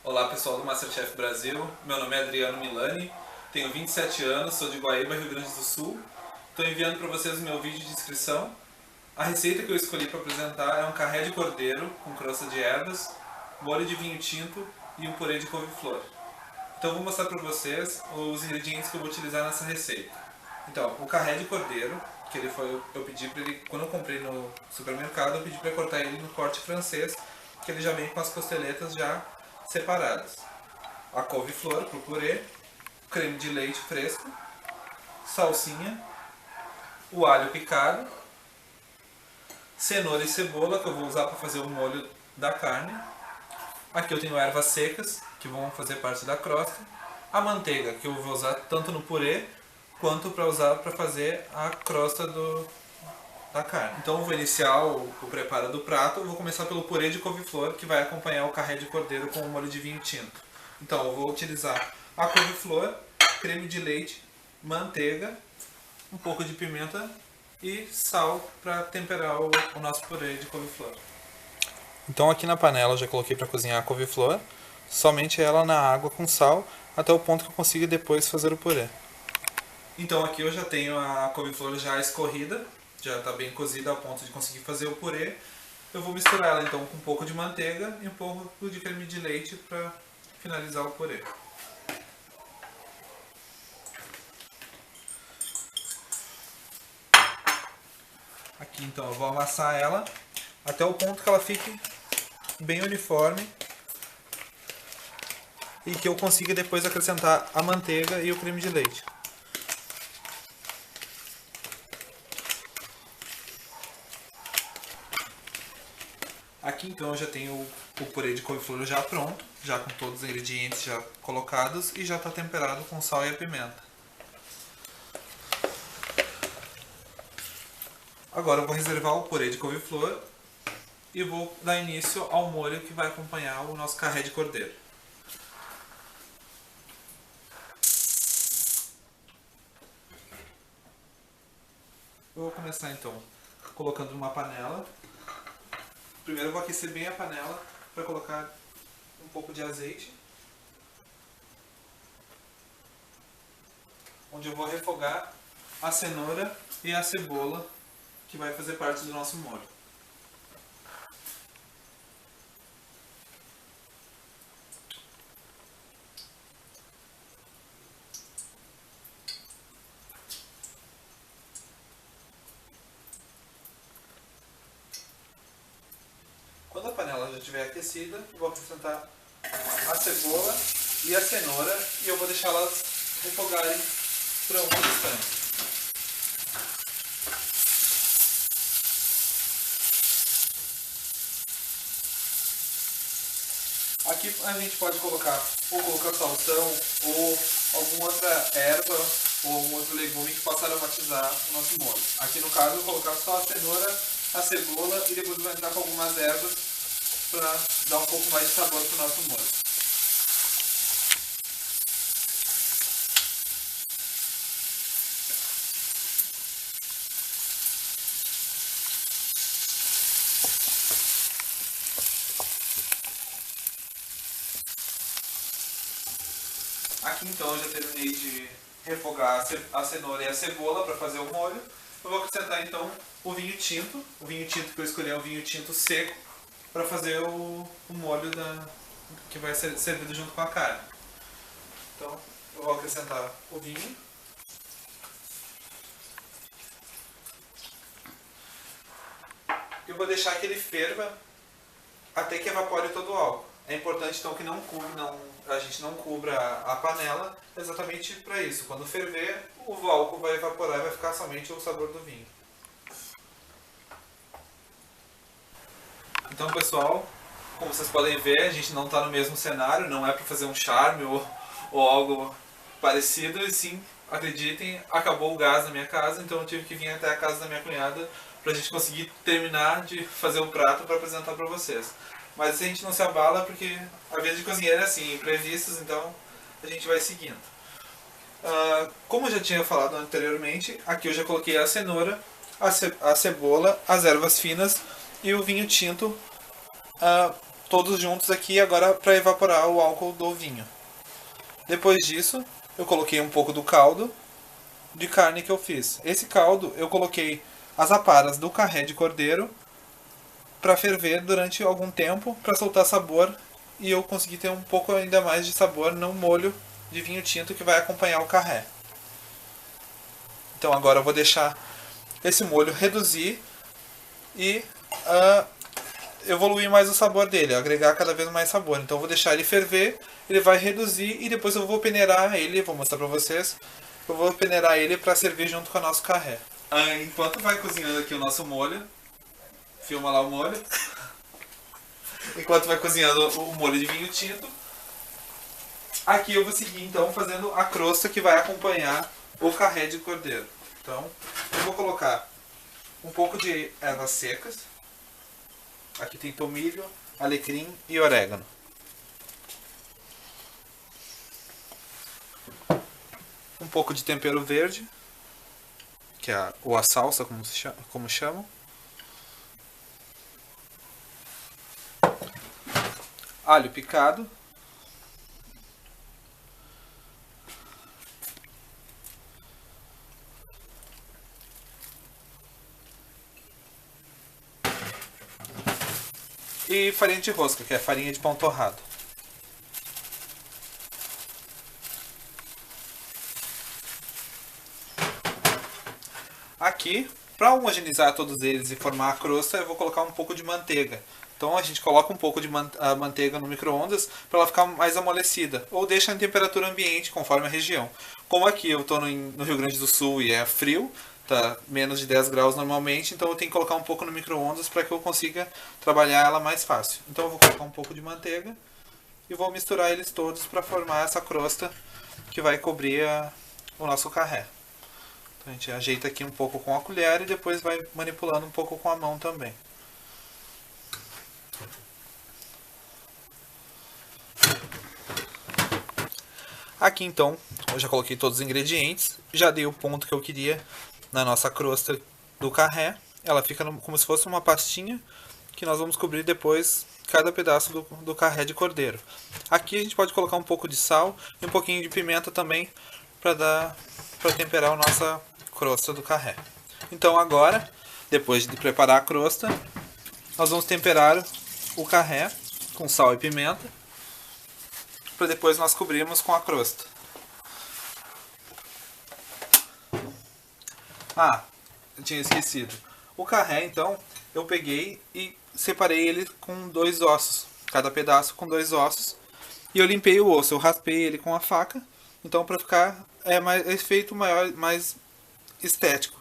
Olá pessoal do Masterchef Brasil, meu nome é Adriano Milani, tenho 27 anos, sou de Guaíba, Rio Grande do Sul. Estou enviando para vocês o meu vídeo de inscrição. A receita que eu escolhi para apresentar é um carré de cordeiro com crosta de ervas, molho de vinho tinto e um purê de couve-flor. Então eu vou mostrar para vocês os ingredientes que eu vou utilizar nessa receita. Então, o carré de cordeiro, que eu pedi para ele, quando eu comprei no supermercado, eu pedi para cortar ele no corte francês, que ele já vem com as costeletas já separadas. A couve-flor para o purê, creme de leite fresco, salsinha, o alho picado, cenoura e cebola que eu vou usar para fazer o molho da carne. Aqui eu tenho ervas secas que vão fazer parte da crosta, a manteiga que eu vou usar tanto no purê quanto para usar para fazer a crosta da carne. Então eu vou iniciar o preparo do prato. Eu vou começar pelo purê de couve-flor, que vai acompanhar o carré de cordeiro com o molho de vinho tinto. Então eu vou utilizar a couve-flor, creme de leite, manteiga, um pouco de pimenta e sal para temperar o nosso purê de couve-flor. Então aqui na panela eu já coloquei para cozinhar a couve-flor, somente ela na água com sal, até o ponto que eu consiga depois fazer o purê. Então aqui eu já tenho a couve-flor já escorrida, já está bem cozida ao ponto de conseguir fazer o purê. Eu vou misturar ela então com um pouco de manteiga e um pouco de creme de leite para finalizar o purê. Aqui então eu vou amassar ela até o ponto que ela fique bem uniforme e que eu consiga depois acrescentar a manteiga e o creme de leite. Aqui então eu já tenho o purê de couve-flor já pronto, já com todos os ingredientes já colocados e já está temperado com sal e a pimenta. Agora eu vou reservar o purê de couve-flor e vou dar início ao molho que vai acompanhar o nosso carré de cordeiro. Eu vou começar então colocando numa panela. Primeiro eu vou aquecer bem a panela para colocar um pouco de azeite, onde eu vou refogar a cenoura e a cebola que vai fazer parte do nosso molho. Quando a panela já estiver aquecida, eu vou acrescentar a cebola e a cenoura e eu vou deixá-las refogarem por alguns instantes. Aqui a gente pode colocar salsão ou alguma outra erva ou algum outro legume que possa aromatizar o nosso molho. Aqui no caso eu vou colocar só a cenoura, a cebola e depois vou entrar com algumas ervas para dar um pouco mais de sabor para o nosso molho. Aqui então eu já terminei de refogar a cenoura e a cebola para fazer o molho. Eu vou acrescentar então o vinho tinto. O vinho tinto que eu escolhi é um vinho tinto seco para fazer o molho que vai ser servido junto com a carne. Então eu vou acrescentar o vinho. Eu vou deixar que ele ferva até que evapore todo o álcool. É importante então que a gente não cubra a panela exatamente para isso. Quando ferver, o álcool vai evaporar e vai ficar somente o sabor do vinho. Então pessoal, como vocês podem ver, a gente não está no mesmo cenário, não é para fazer um charme ou algo parecido, e sim, acreditem, acabou o gás na minha casa, então eu tive que vir até a casa da minha cunhada para a gente conseguir terminar de fazer o prato para apresentar para vocês. Mas a gente não se abala porque a vida de cozinheiro é assim, imprevistos, então a gente vai seguindo. Como eu já tinha falado anteriormente, aqui eu já coloquei a cenoura, a cebola, as ervas finas e o vinho tinto todos juntos aqui agora para evaporar o álcool do vinho. Depois disso, eu coloquei um pouco do caldo de carne que eu fiz. Esse caldo eu coloquei as aparas do carré de cordeiro para ferver durante algum tempo para soltar sabor e eu consegui ter um pouco ainda mais de sabor no molho de vinho tinto que vai acompanhar o carré. Então agora eu vou deixar esse molho reduzir e evoluir mais o sabor dele, agregar cada vez mais sabor. Então eu vou deixar ele ferver, ele vai reduzir e depois eu vou peneirar ele, vou mostrar pra vocês. Eu vou peneirar ele para servir junto com o nosso carré. Enquanto vai cozinhando aqui o nosso molho, filma lá o molho. Enquanto vai cozinhando o molho de vinho tinto, aqui eu vou seguir então fazendo a crosta que vai acompanhar o carré de cordeiro. Então eu vou colocar um pouco de ervas secas. Aqui tem tomilho, alecrim e orégano. Um pouco de tempero verde, que é ou a salsa, como chamam. Alho picado. E farinha de rosca, que é farinha de pão torrado. Aqui, para homogeneizar todos eles e formar a crosta, eu vou colocar um pouco de manteiga. Então a gente coloca um pouco de manteiga no micro-ondas para ela ficar mais amolecida. Ou deixa em temperatura ambiente, conforme a região. Como aqui eu estou no Rio Grande do Sul e é frio, tá menos de 10 graus normalmente, então eu tenho que colocar um pouco no micro-ondas para que eu consiga trabalhar ela mais fácil. Então eu vou colocar um pouco de manteiga e vou misturar eles todos para formar essa crosta que vai cobrir o nosso carré. Então a gente ajeita aqui um pouco com a colher e depois vai manipulando um pouco com a mão também. Aqui então, eu já coloquei todos os ingredientes, já dei o ponto que eu queria na nossa crosta do carré. Ela fica como se fosse uma pastinha que nós vamos cobrir depois cada pedaço do carré de cordeiro. Aqui a gente pode colocar um pouco de sal e um pouquinho de pimenta também para temperar a nossa crosta do carré. Então agora, depois de preparar a crosta, nós vamos temperar o carré com sal e pimenta para depois nós cobrirmos com a crosta. Eu tinha esquecido. O carré, então, eu peguei e separei ele com 2 ossos, cada pedaço com 2 ossos. E eu limpei o osso, eu raspei ele com a faca, então para ficar mais efeito maior, mais estético.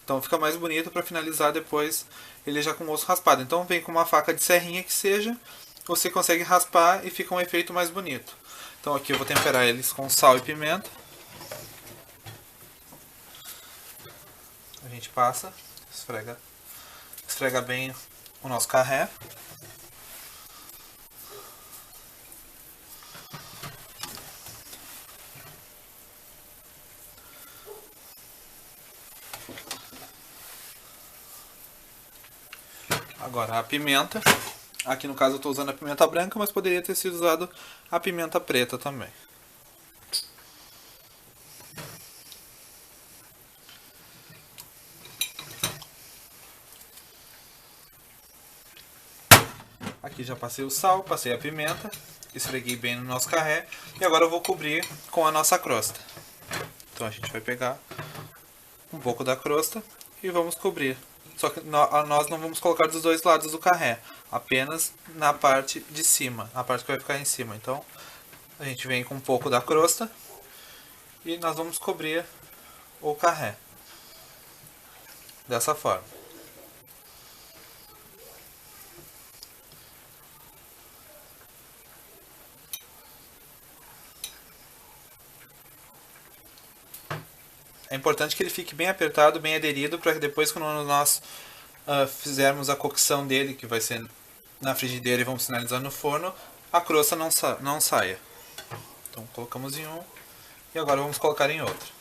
Então fica mais bonito para finalizar depois ele já com o osso raspado. Então vem com uma faca de serrinha que seja, você consegue raspar e fica um efeito mais bonito. Então aqui eu vou temperar eles com sal e pimenta. A gente passa, esfrega bem o nosso carré. Agora a pimenta. Aqui no caso eu estou usando a pimenta branca, mas poderia ter sido usado a pimenta preta também. Aqui já passei o sal, passei a pimenta, esfreguei bem no nosso carré e agora eu vou cobrir com a nossa crosta. Então a gente vai pegar um pouco da crosta e vamos cobrir. Só que nós não vamos colocar dos dois lados do carré, apenas na parte de cima, a parte que vai ficar em cima. Então a gente vem com um pouco da crosta e nós vamos cobrir o carré dessa forma. É importante que ele fique bem apertado, bem aderido, para que depois quando nós fizermos a cocção dele, que vai ser na frigideira e vamos finalizar no forno, a crosta não saia. Então colocamos em um e agora vamos colocar em outro.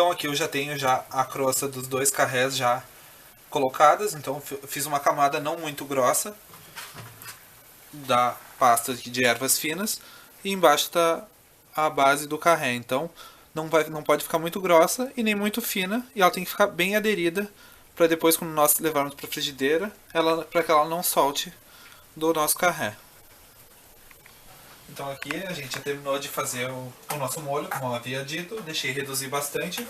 Então aqui eu já tenho a crosta dos 2 carrés já colocadas, então eu fiz uma camada não muito grossa da pasta de ervas finas e embaixo está a base do carré. Então não pode ficar muito grossa e nem muito fina, e ela tem que ficar bem aderida para depois, quando nós levarmos para a frigideira, para que ela não solte do nosso carré. Então aqui a gente já terminou de fazer o nosso molho, como eu havia dito. Deixei reduzir bastante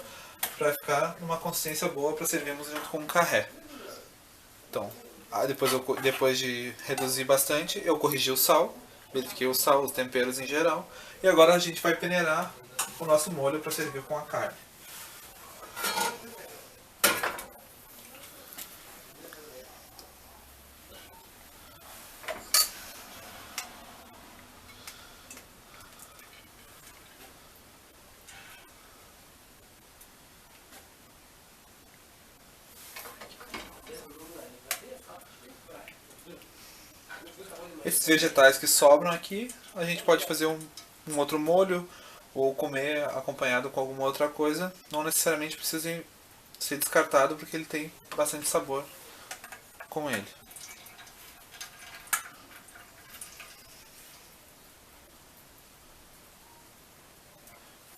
para ficar numa consistência boa para servirmos junto com o carré. Então, depois de reduzir bastante, eu corrigi o sal, verifiquei o sal, os temperos em geral. E agora a gente vai peneirar o nosso molho para servir com a carne. Esses vegetais que sobram aqui, a gente pode fazer um outro molho ou comer acompanhado com alguma outra coisa. Não necessariamente precisa ser descartado, porque ele tem bastante sabor com ele.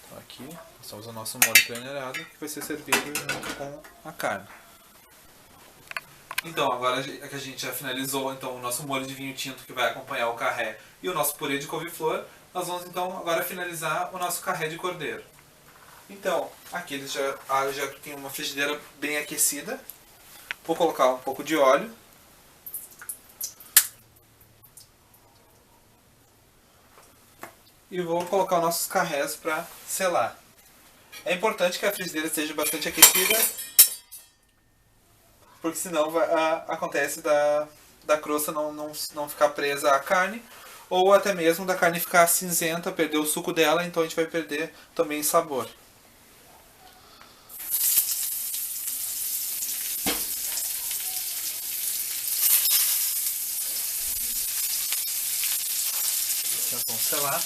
Então aqui nós estamos o nosso molho peneirado, que vai ser servido junto com a carne. Então, agora que a gente já finalizou então, o nosso molho de vinho tinto que vai acompanhar o carré e o nosso purê de couve-flor, nós vamos então agora finalizar o nosso carré de cordeiro. Então, aqui eles já tem uma frigideira bem aquecida. Vou colocar um pouco de óleo. E vou colocar os nossos carrés para selar. É importante que a frigideira esteja bastante aquecida, porque senão acontece da crosta não ficar presa à carne, ou até mesmo da carne ficar cinzenta, perder o suco dela, então a gente vai perder também sabor. Já vamos selar.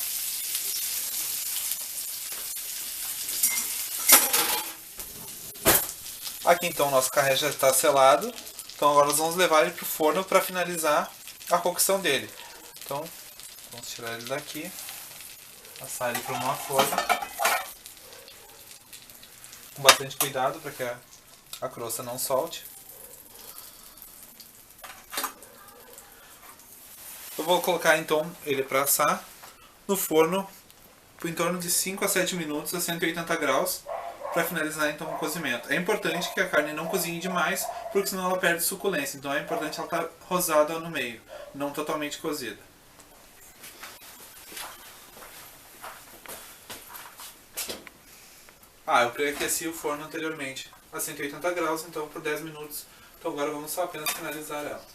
Aqui então o nosso carré já está selado. Então agora nós vamos levar ele para o forno para finalizar a cocção dele. Então vamos tirar ele daqui, passar ele para uma forma, com bastante cuidado para que a crosta não solte. Eu vou colocar então ele para assar no forno por em torno de 5 a 7 minutos a 180 graus. Para finalizar então o cozimento. É importante que a carne não cozinhe demais, porque senão ela perde suculência. Então é importante ela estar rosada no meio, não totalmente cozida. Eu pré-aqueci o forno anteriormente a 180 graus, então por 10 minutos. Então agora vamos só apenas finalizar ela.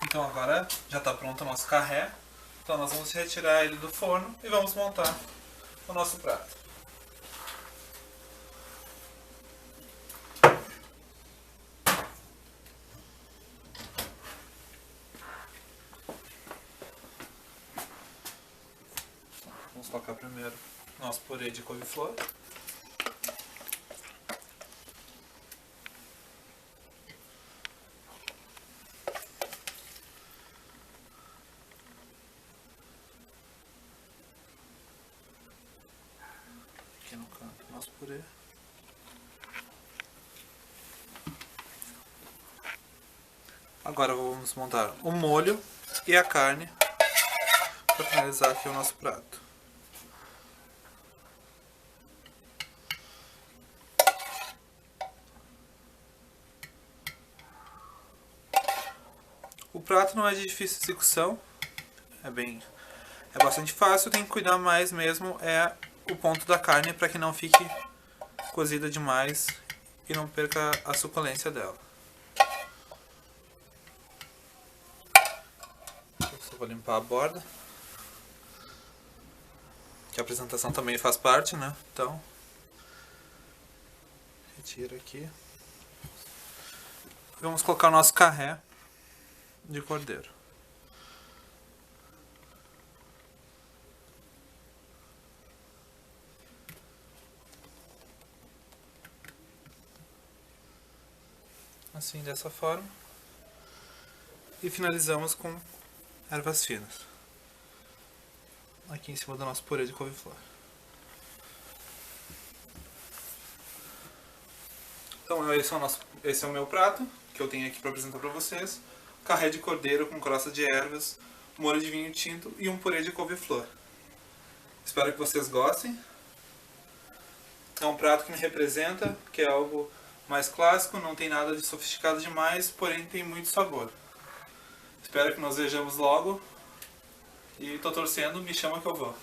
Então agora já está pronto o nosso carré. Então nós vamos retirar ele do forno e vamos montar o nosso prato. Vamos colocar primeiro nosso purê de couve-flor. Aqui no canto, nosso purê. Agora vamos montar o molho e a carne para finalizar aqui o nosso prato. O prato não é de difícil execução, é bastante fácil, tem que cuidar mais mesmo o ponto da carne para que não fique cozida demais e não perca a suculência dela. Só vou limpar a borda, que a apresentação também faz parte, né? Então, retira aqui. Vamos colocar o nosso carré de cordeiro. assim dessa forma. E finalizamos com ervas finas. Aqui em cima do nosso purê de couve-flor. Então esse é o meu prato, que eu tenho aqui para apresentar para vocês. Carré de cordeiro com crosta de ervas, molho de vinho tinto e um purê de couve-flor. Espero que vocês gostem. É um prato que me representa, que é algo mais clássico, não tem nada de sofisticado demais, porém tem muito sabor. Espero que nos vejamos logo e tô torcendo, me chama que eu vou.